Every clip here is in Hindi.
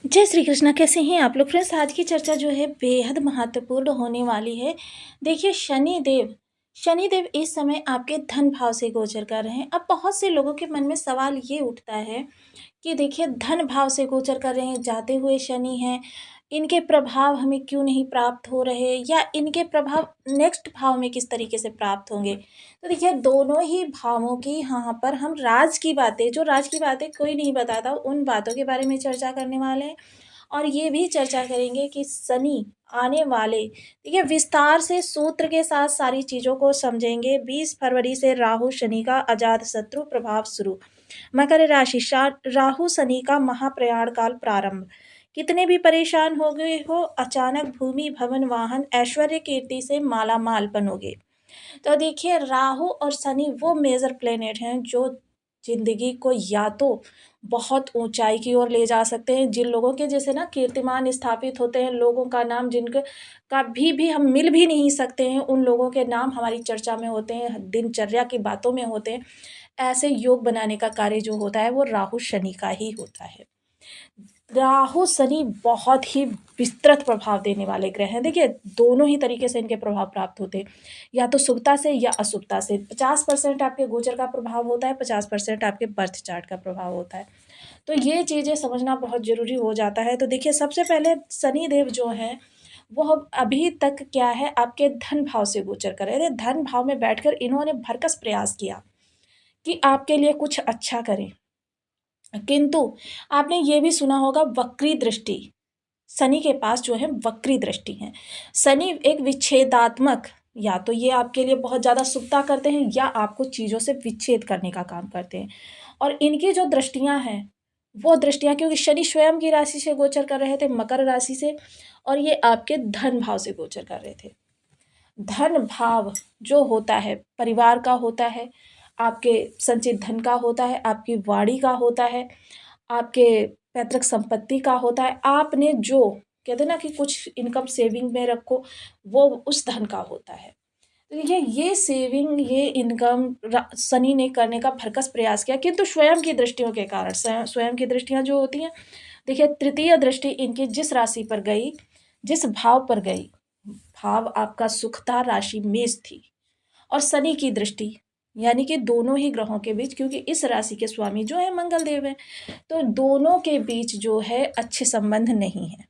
जय श्री कृष्णा। कैसे हैं आप लोग फ्रेंड्स? आज की चर्चा जो है बेहद महत्वपूर्ण होने वाली है। देखिए, शनिदेव इस समय आपके धन भाव से गोचर कर रहे हैं। अब बहुत से लोगों के मन में सवाल ये उठता है कि देखिए, धन भाव से गोचर कर रहे हैं, जाते हुए शनि हैं, इनके प्रभाव हमें क्यों नहीं प्राप्त हो रहे, या इनके प्रभाव नेक्स्ट भाव में किस तरीके से प्राप्त होंगे। तो देखिए, दोनों ही भावों की यहाँ पर हम राज की बातें, जो राज की बातें कोई नहीं बताता, उन बातों के बारे में चर्चा करने वाले हैं। और ये भी चर्चा करेंगे कि शनि आने वाले, देखिए, विस्तार से सूत्र के साथ सारी चीज़ों को समझेंगे। 20 फरवरी से राहु शनि का अजात शत्रु प्रभाव शुरू। मकर राशि, राहु शनि का महाप्रयाण काल प्रारंभ। कितने भी परेशान हो गए हो, अचानक भूमि भवन वाहन ऐश्वर्य कीर्ति से माला माल बनोगे। तो देखिए, राहु और शनि वो मेजर प्लेनेट हैं जो जिंदगी को या तो बहुत ऊंचाई की ओर ले जा सकते हैं। जिन लोगों के जैसे ना कीर्तिमान स्थापित होते हैं, लोगों का नाम जिनके कभी भी हम मिल भी नहीं सकते हैं, उन लोगों के नाम हमारी चर्चा में होते हैं, दिनचर्या की बातों में होते हैं। ऐसे योग बनाने का कार्य जो होता है वो राहु शनि का ही होता है। राहु शनि बहुत ही विस्तृत प्रभाव देने वाले ग्रह हैं। देखिए, दोनों ही तरीके से इनके प्रभाव प्राप्त होते हैं, या तो शुभता से या अशुभता से। 50% आपके गोचर का प्रभाव होता है, 50% आपके बर्थ चार्ट का प्रभाव होता है। तो ये चीज़ें समझना बहुत ज़रूरी हो जाता है। तो देखिए, सबसे पहले शनि देव जो हैं वो अभी तक क्या है, आपके धन भाव से गोचर कर रहे थे। धन भाव में बैठकर इन्होंने भरकस प्रयास किया कि आपके लिए कुछ अच्छा करें, किंतु आपने ये भी सुना होगा वक्री दृष्टि। शनि के पास जो है वक्री दृष्टि है। शनि एक विच्छेदात्मक, या तो ये आपके लिए बहुत ज़्यादा शुभता करते हैं या आपको चीज़ों से विच्छेद करने का काम करते हैं। और इनकी जो दृष्टियां हैं, वो दृष्टियां, क्योंकि शनि स्वयं की राशि से गोचर कर रहे थे, मकर राशि से, और ये आपके धन भाव से गोचर कर रहे थे। धन भाव जो होता है परिवार का होता है, आपके संचित धन का होता है, आपकी वाणी का होता है, आपके पैतृक संपत्ति का होता है। आपने जो कहते हैं ना कि कुछ इनकम सेविंग में रखो, वो उस धन का होता है। तो देखिए, ये सेविंग, ये इनकम शनि ने करने का भरकस प्रयास किया, किंतु स्वयं की दृष्टियों के कारण, स्वयं की दृष्टियां जो होती हैं, देखिए, तृतीय दृष्टि इनकी जिस राशि पर गई, जिस भाव पर गई, भाव आपका सुख था, राशि मेष थी, और शनि की दृष्टि, यानी कि दोनों ही ग्रहों के बीच, क्योंकि इस राशि के स्वामी जो है मंगल देव है, तो दोनों के बीच जो है अच्छे संबंध नहीं है।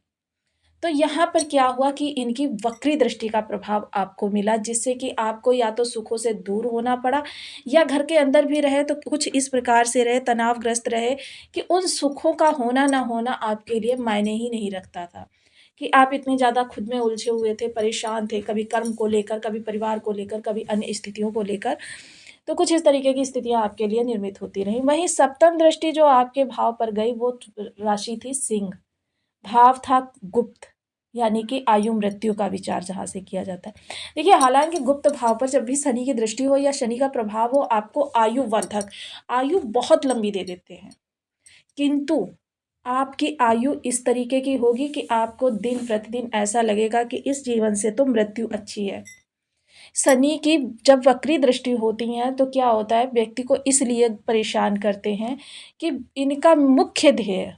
तो यहाँ पर क्या हुआ कि इनकी वक्री दृष्टि का प्रभाव आपको मिला, जिससे कि आपको या तो सुखों से दूर होना पड़ा, या घर के अंदर भी रहे तो कुछ इस प्रकार से रहे, तनावग्रस्त रहे, कि उन सुखों का होना ना होना आपके लिए मायने ही नहीं रखता था। कि आप इतने ज़्यादा खुद में उलझे हुए थे, परेशान थे, कभी कर्म को लेकर, कभी परिवार को लेकर, कभी अन्य स्थितियों को लेकर। तो कुछ इस तरीके की स्थितियाँ आपके लिए निर्मित होती रहीं। वहीं सप्तम दृष्टि जो आपके भाव पर गई, वो राशि थी सिंह, भाव था गुप्त, यानी कि आयु मृत्यु का विचार जहाँ से किया जाता है। देखिए, हालांकि गुप्त भाव पर जब भी शनि की दृष्टि हो या शनि का प्रभाव हो, आपको आयु वर्धक, आयु बहुत लंबी दे देते हैं, किंतु आपकी आयु इस तरीके की होगी कि आपको दिन प्रतिदिन ऐसा लगेगा कि इस जीवन से तो मृत्यु अच्छी है। शनि की जब वक्री दृष्टि होती है तो क्या होता है, व्यक्ति को इसलिए परेशान करते हैं कि इनका मुख्य ध्येय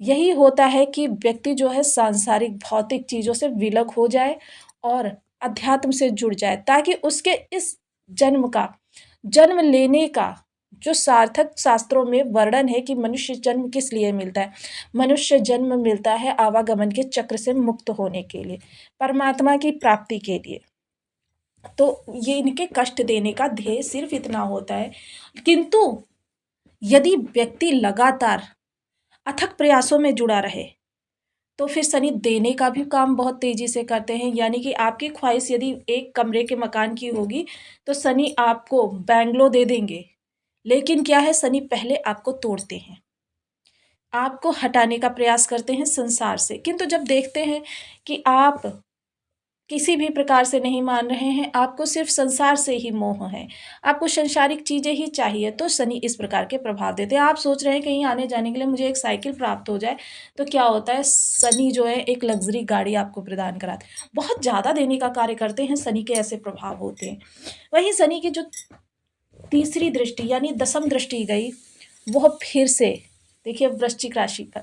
यही होता है कि व्यक्ति जो है सांसारिक भौतिक चीज़ों से विलग हो जाए और अध्यात्म से जुड़ जाए, ताकि उसके इस जन्म का, जन्म लेने का जो सार्थक शास्त्रों में वर्णन है कि मनुष्य जन्म किस लिए मिलता है। मनुष्य जन्म मिलता है आवागमन के चक्र से मुक्त होने के लिए, परमात्मा की प्राप्ति के लिए। तो ये इनके कष्ट देने का ध्येय सिर्फ इतना होता है। किंतु यदि व्यक्ति लगातार अथक प्रयासों में जुड़ा रहे, तो फिर शनि देने का भी काम बहुत तेजी से करते हैं। यानी कि आपकी ख्वाहिश यदि एक कमरे के मकान की होगी, तो शनि आपको बैंगलो दे देंगे। लेकिन क्या है, शनि पहले आपको तोड़ते हैं, आपको हटाने का प्रयास करते हैं संसार से। किंतु जब देखते हैं कि आप किसी भी प्रकार से नहीं मान रहे हैं, आपको सिर्फ संसार से ही मोह है, आपको संसारिक चीज़ें ही चाहिए, तो शनि इस प्रकार के प्रभाव देते हैं। आप सोच रहे हैं कहीं आने जाने के लिए मुझे एक साइकिल प्राप्त हो जाए, तो क्या होता है, शनि जो है एक लग्जरी गाड़ी आपको प्रदान कराते हैं। बहुत ज़्यादा देने का कार्य करते हैं, शनि के ऐसे प्रभाव होते हैं। वहीं शनि की जो तीसरी दृष्टि यानी दसम दृष्टि गई, वह फिर से देखिए वृश्चिक राशि पर,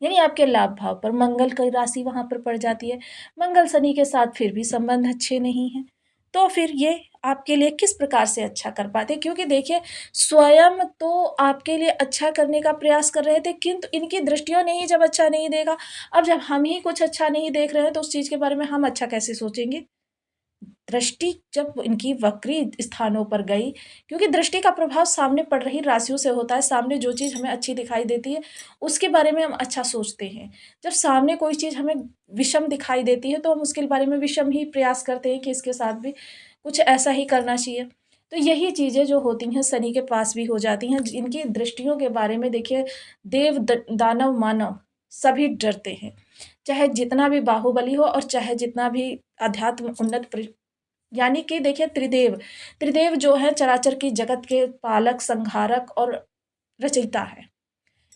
यानी आपके लाभ भाव पर मंगल की राशि वहाँ पर पड़ जाती है। मंगल शनि के साथ फिर भी संबंध अच्छे नहीं हैं। तो फिर ये आपके लिए किस प्रकार से अच्छा कर पाते हैं? क्योंकि देखिए स्वयं तो आपके लिए अच्छा करने का प्रयास कर रहे थे, किंतु इनकी दृष्टियों ने ही जब अच्छा नहीं देखा, अब जब हम ही कुछ अच्छा नहीं देख रहे हैं तो उस चीज़ के बारे में हम अच्छा कैसे सोचेंगे? दृष्टि जब इनकी वक्री स्थानों पर गई, क्योंकि दृष्टि का प्रभाव सामने पड़ रही राशियों से होता है। सामने जो चीज़ हमें अच्छी दिखाई देती है, उसके बारे में हम अच्छा सोचते हैं। जब सामने कोई चीज़ हमें विषम दिखाई देती है, तो हम उसके बारे में विषम ही प्रयास करते हैं कि इसके साथ भी कुछ ऐसा ही करना चाहिए। तो यही चीज़ें जो होती हैं शनि के पास भी हो जाती हैं। इनकी दृष्टियों के बारे में देखिए देव दानव मानव सभी डरते हैं। चाहे जितना भी बाहुबली हो और चाहे जितना भी अध्यात्म उन्नत यानी कि देखिए त्रिदेव, त्रिदेव जो है चराचर की जगत के पालक, संहारक और रचयिता है।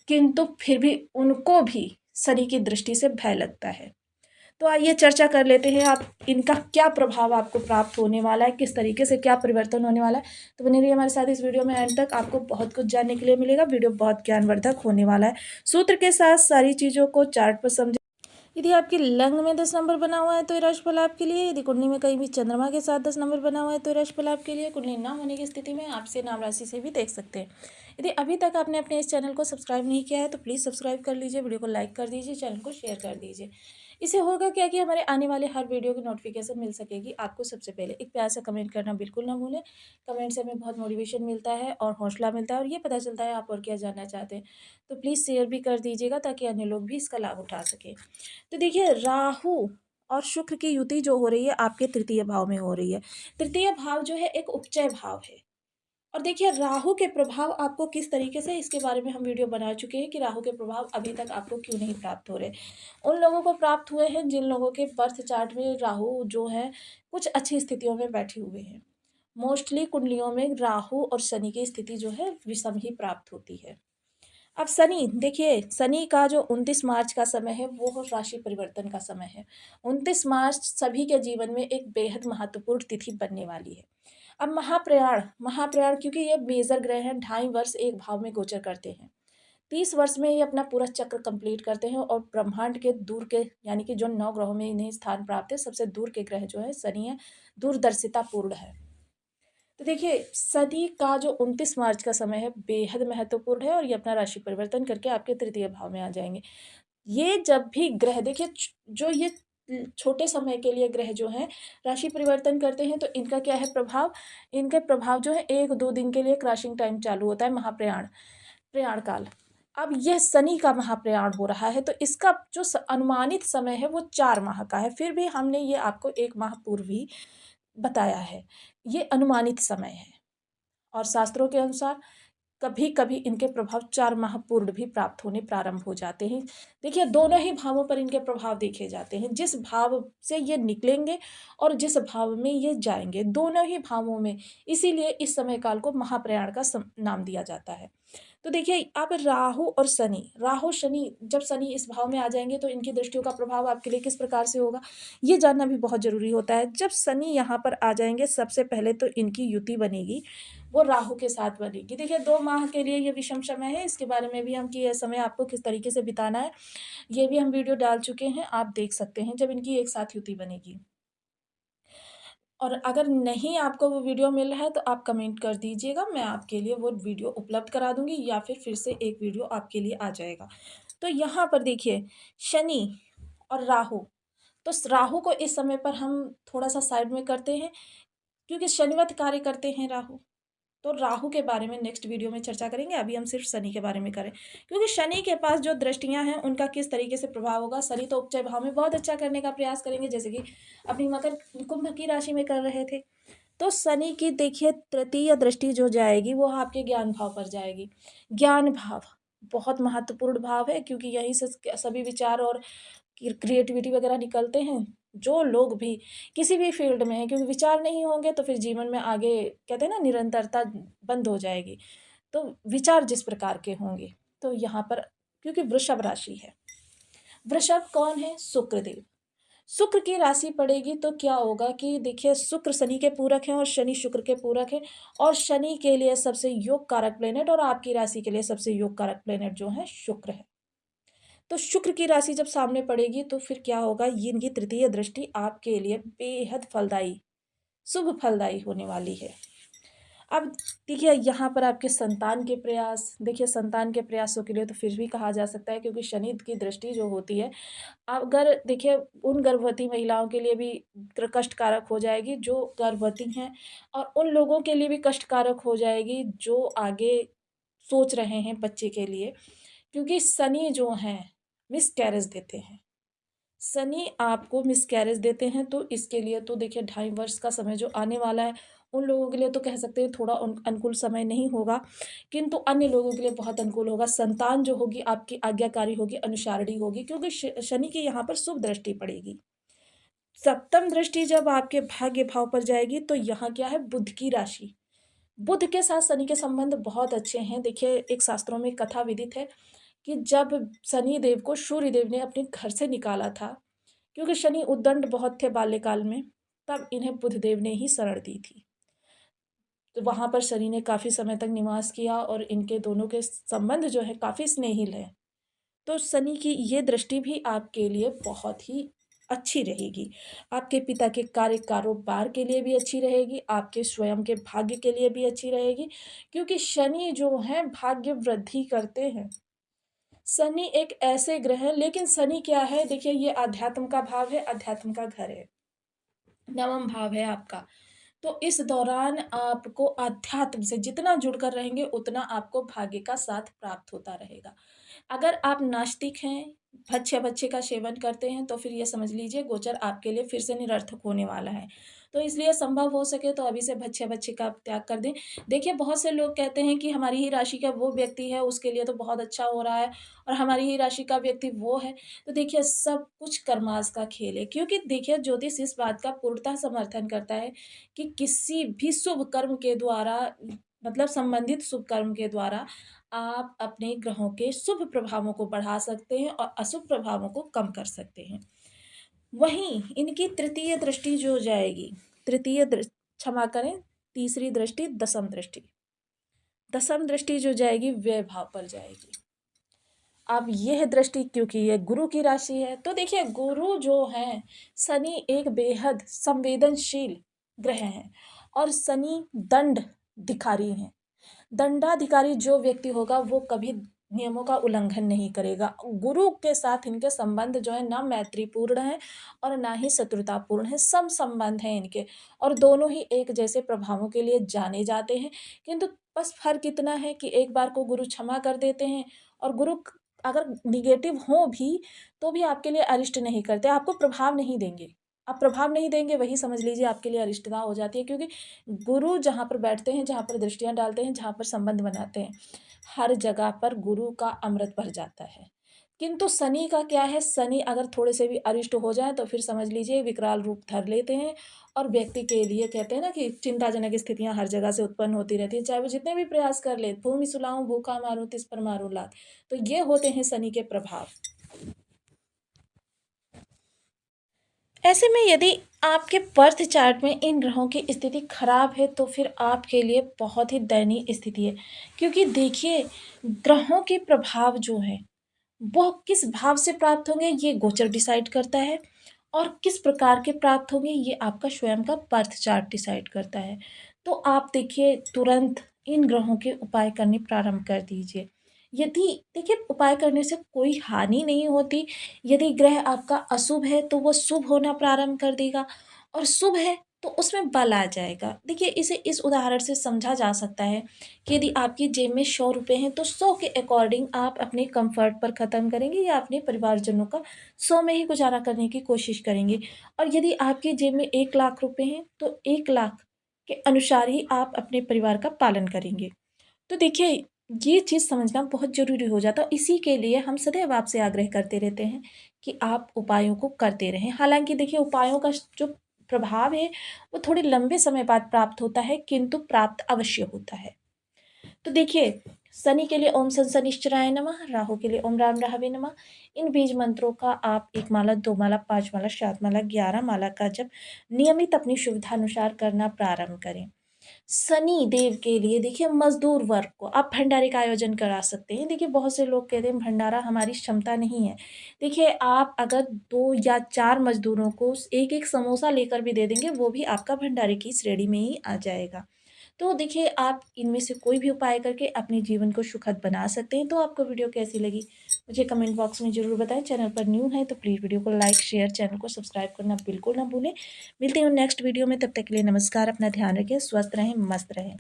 किंतु फिर भी उनको भी शनि की दृष्टि से भय लगता है। तो आइए चर्चा कर लेते हैं आप इनका क्या प्रभाव आपको प्राप्त होने वाला है, किस तरीके से क्या परिवर्तन होने वाला है। तो बने रहिए हमारे साथ इस वीडियो में एंड तक, आपको बहुत कुछ जानने के लिए मिलेगा। वीडियो बहुत ज्ञानवर्धक होने वाला है। सूत्र के साथ सारी चीज़ों को चार्ट पर समझे। यदि आपके लग्न में 10 नंबर बना हुआ है तो ये राशिफल आपके लिए। यदि कुंडली में कहीं भी चंद्रमा के साथ 10 नंबर बना हुआ है तो ये राशिफल आपके लिए। कुंडली ना होने की स्थिति में आपसे नाम राशि से भी देख सकते हैं। यदि अभी तक आपने अपने इस चैनल को सब्सक्राइब नहीं किया है तो प्लीज़ सब्सक्राइब कर लीजिए, वीडियो को लाइक कर दीजिए, चैनल को शेयर कर दीजिए। इससे होगा क्या कि हमारे आने वाले हर वीडियो की नोटिफिकेशन मिल सकेगी आपको सबसे पहले। एक प्यार से कमेंट करना बिल्कुल ना भूलें। कमेंट से हमें बहुत मोटिवेशन मिलता है और हौसला मिलता है और ये पता चलता है आप और क्या जानना चाहते हैं। तो प्लीज़ शेयर भी कर दीजिएगा ताकि अन्य लोग भी इसका लाभ उठा सकें। तो देखिए राहु और शुक्र की युति जो हो रही है आपके तृतीय भाव में हो रही है। तृतीय भाव जो है एक उपचय भाव है। और देखिए राहु के प्रभाव आपको किस तरीके से, इसके बारे में हम वीडियो बना चुके हैं कि राहु के प्रभाव अभी तक आपको क्यों नहीं प्राप्त हो रहे। उन लोगों को प्राप्त हुए हैं जिन लोगों के बर्थ चार्ट में राहु जो है कुछ अच्छी स्थितियों में बैठे हुए हैं। मोस्टली कुंडलियों में राहु और शनि की स्थिति जो है विषम ही प्राप्त होती है। अब शनि देखिए, शनि का जो 29 मार्च का समय है वो राशि परिवर्तन का समय है। 29 मार्च सभी के जीवन में एक बेहद महत्वपूर्ण तिथि बनने वाली है। अब महाप्रयाण महाप्रयाण क्योंकि ये मेजर ग्रह हैं, 2.5 वर्ष एक भाव में गोचर करते हैं। 30 वर्ष में ये अपना पूरा चक्र कंप्लीट करते हैं और ब्रह्मांड के दूर के यानी कि जो 9 ग्रहों में इन्हें स्थान प्राप्त है, सबसे दूर के ग्रह जो है शनि है, दूरदर्शिता पूर्ण है। तो देखिए शनि का जो 29 मार्च का समय है बेहद महत्वपूर्ण है और ये अपना राशि परिवर्तन करके आपके तृतीय भाव में आ जाएंगे। ये जब भी ग्रह देखिए जो ये छोटे समय के लिए ग्रह जो हैं राशि परिवर्तन करते हैं तो इनका क्या है प्रभाव, इनके प्रभाव जो है 1-2 दिन के लिए क्रॉसिंग टाइम चालू होता है, महाप्रयाण प्रयाण काल। अब यह शनि का महाप्रयाण हो रहा है तो इसका जो अनुमानित समय है वो 4 माह का है। फिर भी हमने ये आपको 1 माह पूर्व ही बताया है। ये अनुमानित समय है और शास्त्रों के अनुसार कभी-कभी इनके प्रभाव 4 माह पूर्व भी प्राप्त होने प्रारंभ हो जाते हैं। देखिए दोनों ही भावों पर इनके प्रभाव देखे जाते हैं। जिस भाव से ये निकलेंगे और जिस भाव में ये जाएँगे, दोनों ही भावों में, इसीलिए इस समय काल को महाप्रयाण का नाम दिया जाता है। तो देखिए अब राहु और शनि, राहु शनि जब शनि इस भाव में आ जाएँगे तो इनकी दृष्टियों का प्रभाव आपके लिए किस प्रकार से होगा, ये जानना भी बहुत ज़रूरी होता है। जब शनि यहाँ पर आ जाएँगे सबसे पहले तो इनकी युति बनेगी, वो राहु के साथ बनेगी। देखिए 2 माह के लिए ये विषम समय है, इसके बारे में भी हम कि ये समय आपको किस तरीके से बिताना है, ये भी हम वीडियो डाल चुके हैं, आप देख सकते हैं जब इनकी एक साथ युति बनेगी। और अगर नहीं आपको वो वीडियो मिल रहा है तो आप कमेंट कर दीजिएगा, मैं आपके लिए वो वीडियो उपलब्ध करा दूँगी या फिर से एक वीडियो आपके लिए आ जाएगा। तो यहाँ पर देखिए शनि और राहु, तो राहु को इस समय पर हम थोड़ा-सा साइड में करते हैं क्योंकि शनिवत कार्य करते हैं राहु। तो राहु के बारे में नेक्स्ट वीडियो में चर्चा करेंगे, अभी हम सिर्फ शनि के बारे में करें क्योंकि शनि के पास जो दृष्टियां हैं उनका किस तरीके से प्रभाव होगा। शनि तो उपचय भाव में बहुत अच्छा करने का प्रयास करेंगे जैसे कि अपनी मकर कुंभ की राशि में कर रहे थे। तो शनि की देखिए तृतीय दृष्टि जो जाएगी वो आपके ज्ञान भाव पर जाएगी। ज्ञान भाव बहुत महत्वपूर्ण भाव है क्योंकि यहीं से सभी विचार और क्रिएटिविटी वगैरह निकलते हैं। जो लोग भी किसी भी फील्ड में हैं क्योंकि विचार नहीं होंगे तो फिर जीवन में आगे कहते हैं ना निरंतरता बंद हो जाएगी। तो विचार जिस प्रकार के होंगे तो यहाँ पर क्योंकि वृषभ राशि है, वृषभ कौन है, शुक्रदेव। शुक्र की राशि पड़ेगी तो क्या होगा कि देखिए शुक्र शनि के पूरक हैं और शनि शुक्र के पूरक है और शनि के लिए सबसे योग कारक प्लेनेट और आपकी राशि के लिए सबसे योग कारक प्लेनेट जो है शुक्र है। तो शुक्र की राशि जब सामने पड़ेगी तो फिर क्या होगा, ये इनकी तृतीय दृष्टि आपके लिए बेहद फलदायी, शुभ फलदायी होने वाली है। अब देखिए यहाँ पर आपके संतान के प्रयास, देखिए संतान के प्रयासों के लिए तो फिर भी कहा जा सकता है, क्योंकि शनि की दृष्टि जो होती है, अगर देखिए उन गर्भवती महिलाओं के लिए भी कष्टकारक हो जाएगी जो गर्भवती हैं, और उन लोगों के लिए भी कष्टकारक हो जाएगी जो आगे सोच रहे हैं बच्चे के लिए, क्योंकि शनि जो हैं मिसकैरेज देते हैं। शनि आपको मिसकैरेज देते हैं, तो इसके लिए तो देखिए 2.5 वर्ष का समय जो आने वाला है, उन लोगों के लिए तो कह सकते हैं थोड़ा अनुकूल समय नहीं होगा, किंतु अन्य लोगों के लिए बहुत अनुकूल होगा। संतान जो होगी आपकी आज्ञाकारी होगी, अनुसारणी होगी, क्योंकि शनि की यहाँ पर शुभ दृष्टि पड़ेगी। सप्तम दृष्टि जब आपके भाग्य भाव पर जाएगी तो यहाँ क्या है, बुध की राशि। बुध के साथ शनि के संबंध बहुत अच्छे हैं। देखिए एक शास्त्रों में कथा विदित है कि जब शनि देव को सूर्य देव ने अपने घर से निकाला था, क्योंकि शनि उद्दंड बहुत थे बाल्यकाल में, तब इन्हें बुधदेव ने ही शरण दी थी। तो वहाँ पर शनि ने काफ़ी समय तक निवास किया और इनके दोनों के संबंध जो है काफ़ी स्नेहिल है। तो शनि की ये दृष्टि भी आपके लिए बहुत ही अच्छी रहेगी। आपके पिता के कार्य कारोबार के लिए भी अच्छी रहेगी, आपके स्वयं के भाग्य के लिए भी अच्छी रहेगी, क्योंकि शनि जो है भाग्य वृद्धि करते हैं। शनि एक ऐसे ग्रह हैं, लेकिन शनि क्या है, देखिए ये अध्यात्म का भाव है, अध्यात्म का घर है, नवम भाव है आपका। तो इस दौरान आपको अध्यात्म से जितना जुड़कर रहेंगे उतना आपको भाग्य का साथ प्राप्त होता रहेगा। अगर आप नास्तिक हैं, भक्ष्य का सेवन करते हैं, तो फिर ये समझ लीजिए गोचर आपके लिए फिर से निरर्थक होने वाला है। तो इसलिए संभव हो सके तो अभी से भक्ष्य का त्याग कर दें। देखिए बहुत से लोग कहते हैं कि हमारी ही राशि का वो व्यक्ति है, उसके लिए तो बहुत अच्छा हो रहा है, और हमारी ही राशि का व्यक्ति वो है। तो देखिए सब कुछ कर्मास का खेल है, क्योंकि देखिए ज्योतिष इस बात का पूर्णतः समर्थन करता है कि किसी भी शुभ कर्म के द्वारा, मतलब संबंधित शुभ कर्म के द्वारा आप अपने ग्रहों के शुभ प्रभावों को बढ़ा सकते हैं और अशुभ प्रभावों को कम कर सकते हैं। वहीं इनकी तृतीय दृष्टि जो जाएगी, क्षमा करें, तीसरी दृष्टि दसम दृष्टि, दसम दृष्टि जो जाएगी व्यय भाव पर जाएगी। अब यह दृष्टि क्योंकि ये गुरु की राशि है, तो देखिए गुरु जो है, शनि एक बेहद संवेदनशील ग्रह हैं, और शनि दंडाधिकारी हैं। दंडाधिकारी जो व्यक्ति होगा वो कभी नियमों का उल्लंघन नहीं करेगा। गुरु के साथ इनके संबंध जो है ना मैत्रीपूर्ण है और ना ही शत्रुतापूर्ण है, सम संबंध है इनके, और दोनों ही एक जैसे प्रभावों के लिए जाने जाते हैं। किंतु बस फर्क इतना है कि एक बार को गुरु क्षमा कर देते हैं, और गुरु अगर निगेटिव हो भी तो भी आपके लिए अरिष्ट नहीं करते, आपको प्रभाव नहीं देंगे। आप प्रभाव नहीं देंगे, वही समझ लीजिए आपके लिए अरिष्टता हो जाती है, क्योंकि गुरु जहाँ पर बैठते हैं, जहाँ पर दृष्टियाँ डालते हैं, जहाँ पर संबंध बनाते हैं, हर जगह पर गुरु का अमृत भर जाता है। किंतु शनि का क्या है, शनि अगर थोड़े से भी अरिष्ट हो जाए तो फिर समझ लीजिए विकराल रूप धर लेते हैं, और व्यक्ति के लिए कहते हैं ना कि चिंताजनक स्थितियाँ हर जगह से उत्पन्न होती रहती हैं, चाहे वो जितने भी प्रयास कर ले, भूमि सुलाऊं भूखा मारूं तिस पर मारूं लात। तो ये होते हैं शनि के प्रभाव। ऐसे में यदि आपके बर्थ चार्ट में इन ग्रहों की स्थिति खराब है तो फिर आपके लिए बहुत ही दयनीय स्थिति है, क्योंकि देखिए ग्रहों के प्रभाव जो है वो किस भाव से प्राप्त होंगे ये गोचर डिसाइड करता है, और किस प्रकार के प्राप्त होंगे ये आपका स्वयं का बर्थ चार्ट डिसाइड करता है। तो आप देखिए तुरंत इन ग्रहों के उपाय करने प्रारंभ कर दीजिए। यदि देखिए उपाय करने से कोई हानि नहीं होती, यदि ग्रह आपका अशुभ है तो वो शुभ होना प्रारंभ कर देगा, और शुभ है तो उसमें बल आ जाएगा। देखिए इसे इस उदाहरण से समझा जा सकता है कि यदि आपकी जेब में 100 रुपये हैं तो 100 के अकॉर्डिंग आप अपने कंफर्ट पर ख़त्म करेंगे या अपने परिवारजनों का 100 में ही गुजारा करने की कोशिश करेंगे। और यदि आपकी जेब में 1 लाख रुपये हैं तो 1 लाख के अनुसार ही आप अपने परिवार का पालन करेंगे। तो देखिए ये चीज़ समझना बहुत ज़रूरी हो जाता है, इसी के लिए हम सदैव आपसे आग्रह करते रहते हैं कि आप उपायों को करते रहें। हालाँकि देखिए उपायों का जो प्रभाव है वो थोड़े लंबे समय बाद प्राप्त होता है, किंतु प्राप्त अवश्य होता है। तो देखिए शनि के लिए ओम सन शनिश्चराय नमः, राहु के लिए ओम राम राहवे नमः। इन बीज मंत्रों का आप 1 माला, 2 माला, 5 माला, 7 माला, 11 माला का जप नियमित अपनी सुविधानुसार करना प्रारंभ करें। शनि देव के लिए देखिए मज़दूर वर्ग को आप भंडारे का आयोजन करा सकते हैं। देखिए बहुत से लोग कहते हैं भंडारा हमारी क्षमता नहीं है। देखिए आप अगर 2 या 4 मज़दूरों को 1-1 समोसा लेकर भी दे देंगे, वो भी आपका भंडारे की श्रेणी में ही आ जाएगा। तो देखिए आप इनमें से कोई भी उपाय करके अपने जीवन को सुखद बना सकते हैं। तो आपको वीडियो कैसी लगी? मुझे कमेंट बॉक्स में ज़रूर बताएँ। चैनल पर न्यू हैं तो प्लीज़ वीडियो को लाइक, शेयर, चैनल को सब्सक्राइब करना बिल्कुल ना भूलें। मिलते हैं नेक्स्ट वीडियो में, तब तक के लिए नमस्कार। अपना ध्यान रखें, स्वस्थ रहें, मस्त रहें।